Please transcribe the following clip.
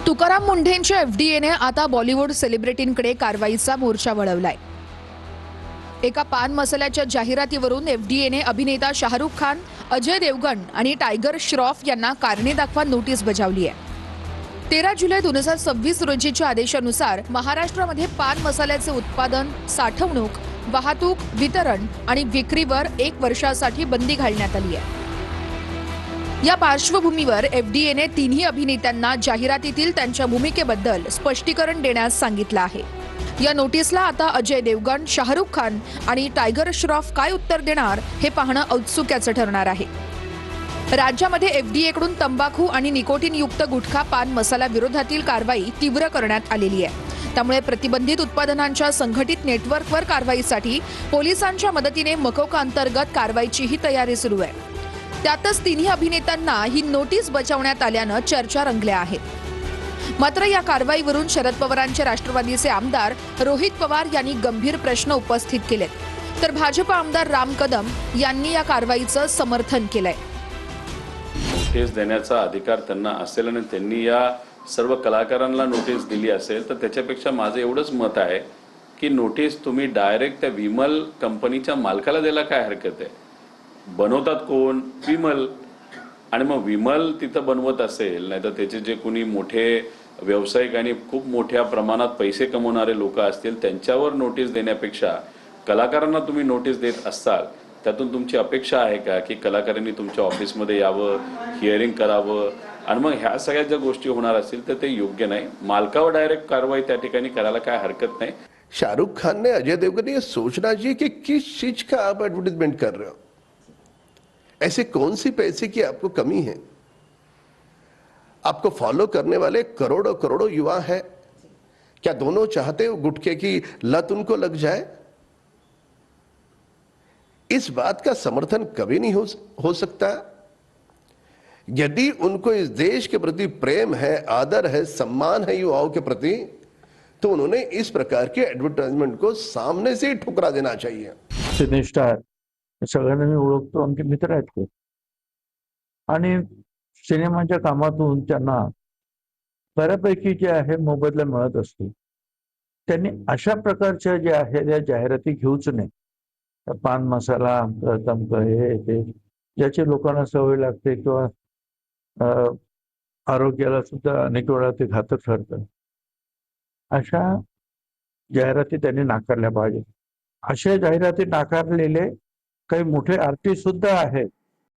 तुकाराम मुंढेंच्या एफडीएने आता बॉलिवूड सेलिब्रिटींकडे कारवाईचा मोर्चा वळवलाय। एका पान मसाल्याच्या जाहिरातीवरून एफडीएने अभिनेता शाहरुख खान, अजय देवगण आणि टायगर श्रॉफ यांना कारणे दाखवा नोटीस बजावली आहे। 13 जुलै 2026 रोजीच्या आदेशानुसार महाराष्ट्रामध्ये पान मसाल्याचे उत्पादन, साठवणूक, वाहतूक, वितरण आणि विक्रीवर 1 वर्षासाठी बंदी घालण्यात आली आहे। या पार्श्वभूमीवर एफडीएने तिन्ही अभिनेत्यांना जाहिरातीतील त्यांच्या भूमिकेबद्दल स्पष्टीकरण देण्यास सांगितलं आहे। या नोटीसला आता अजय देवगण, शाहरुख खान आणि टायगर श्रॉफ काय उत्तर देणार हे पाहणं औत्सुक्याचं ठरणार आहे। राज्यामध्ये एफडीएकडून तंबाखू आणि निकोटीन युक्त गुटखा पान मसाला विरोधातील कारवाई तीव्र करण्यात आलेली आहे। त्यामुळे प्रतिबंधित उत्पादनांच्या संघटित नेटवर्कवर कारवाईसाठी पोलिसांच्या मदतीने मकोका अंतर्गत कारवाईचीही तयारी सुरू आहे। त्यातच तिन्ही अभिनेत्यांना ही नोटीस बजावण्यात आल्यानं चर्चा रंगल्या आहेत। मात्र या कारवाईवरून शरद पवारांचे राष्ट्रवादीचे आमदार रोहित पवार यांनी गंभीर प्रश्न उपस्थित केलेत, तर भाजप आमदार राम कदम यांनी या कारवाईचं समर्थन केलंय। नोटीस देण्याचा अधिकार त्यांना असेल आणि त्यांनी या सर्व कलाकारांना नोटीस दिली असेल तर त्याच्यापेक्षा माझं एवढंच मत आहे की नोटीस तुम्ही डायरेक्ट त्या विमल कंपनीच्या मालकाला द्यायला काय हरकत आहे। बनवतात कोण? विमल। आणि मग विमल तिथं बनवत असेल, नाहीतर त्याचे जे कोणी मोठे व्यावसायिक आणि खूप मोठ्या प्रमाणात पैसे कमवणारे लोक असतील त्यांच्यावर नोटीस देण्यापेक्षा कलाकारांना तुम्ही नोटीस देत असाल, त्यातून तुमची अपेक्षा आहे का की कलाकारांनी तुमच्या ऑफिसमध्ये यावं, हिअरिंग करावं? आणि मग ह्या सगळ्या ज्या गोष्टी होणार असतील तर ते योग्य नाही। मालकावर डायरेक्ट कारवाई त्या ठिकाणी करायला काय हरकत नाही। शाहरुख खान ने, अजय देवगन ने ये सोचना चाहिए कि किस चीज का आप एडवर्टाइजमेंट कर रहे हो। ऐसे कौन सी पैसे की आपको कमी है? आपको फॉलो करने वाले करोड़ों करोड़ों युवा है। क्या दोनों चाहते हो गुटखे की लत उनको लग जाए? इस बात का समर्थन कभी नहीं हो सकता। यदि उनको इस देश के प्रति प्रेम है, आदर है, सम्मान है युवाओं के प्रति, तो उन्होंने इस प्रकार के एडवर्टाइजमेंट को सामने से ही ठुकरा देना चाहिए। सिनेस्टार सगळ्यांना मी ओळखतो, आमचे मित्र आहेत ते, आणि सिनेमाच्या कामातून त्यांना बऱ्यापैकी जे आहे मोबदला मिळत असतो। त्यांनी अशा प्रकारच्या ज्या आहे त्या जाहिराती घेऊच नाही। पान मसाला तंबाखू हे ते ज्याची लोकांना सवय लागते किंवा आरोग्याला सुद्धा अनेक वेळा ते घातक ठरतं, अशा जाहिराती त्यांनी नाकारल्या पाहिजे। अशा जाहिराती नाकारलेले काही मोठे आर्टिस्ट सुद्धा आहेत